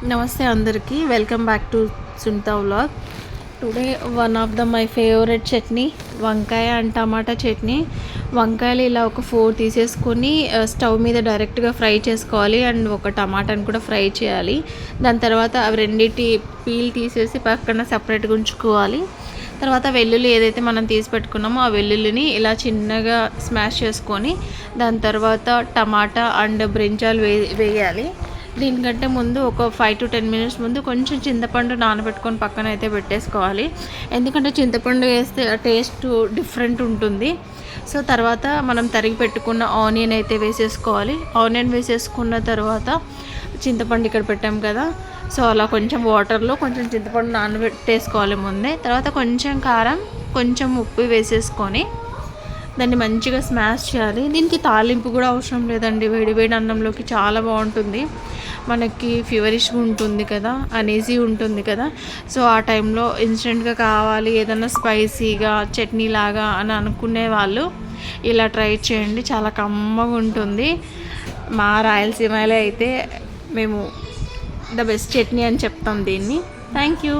నమస్తే అందరికీ, welcome back to Sunitha vlog. Today one of my favourite chutney వంకాయ అండ్ టమాటా చట్నీ. వంకాయలు ఇలా ఒక 4 తీసేసుకొని స్టవ్ మీద డైరెక్ట్గా ఫ్రై చేసుకోవాలి. అండ్ ఒక టమాటాని కూడా ఫ్రై చేయాలి. దాని తర్వాత అవి రెండింటి పీల్ తీసేసి పక్కన సపరేట్గా ఉంచుకోవాలి. తర్వాత వెల్లుల్లి ఏదైతే మనం తీసి పెట్టుకున్నామో ఆ వెల్లుల్లిని ఇలా చిన్నగా స్మాష్ చేసుకొని దాని తర్వాత టమాటా అండ్ బ్రింజాల్ వేయాలి. దీనికంటే ముందు ఒక 5 to 10 minutes ముందు కొంచెం చింతపండు నానబెట్టుకొని పక్కన అయితే పెట్టేసుకోవాలి. ఎందుకంటే చింతపండు వేస్తే టేస్ట్ డిఫరెంట్ ఉంటుంది. సో తర్వాత మనం తరిగి పెట్టుకున్న ఆనియన్ అయితే వేసేసుకోవాలి. ఆనియన్ వేసేసుకున్న తర్వాత చింతపండు ఇక్కడ పెట్టాం కదా, సో అలా కొంచెం వాటర్లో కొంచెం చింతపండు నానబెట్టేసుకోవాలి ముందే. తర్వాత కొంచెం కారం, కొంచెం ఉప్పు వేసేసుకొని దాన్ని మంచిగా స్మాష్ చేయాలి. దీనికి తాలింపు కూడా అవసరం లేదండి. వేడి అన్నంలోకి చాలా బాగుంటుంది. మనకి ఫీవరిష్గా ఉంటుంది కదా, అనీజీ ఉంటుంది కదా, సో ఆ టైంలో ఇన్స్టెంట్గా కావాలి ఏదైనా స్పైసీగా చట్నీ లాగా అని అనుకునే వాళ్ళు ఇలా ట్రై చేయండి. చాలా కమ్మగా ఉంటుంది. మా రాయలసీమలో అయితే మేము ద బెస్ట్ చట్నీ అని చెప్తాం దీన్ని. Thank you.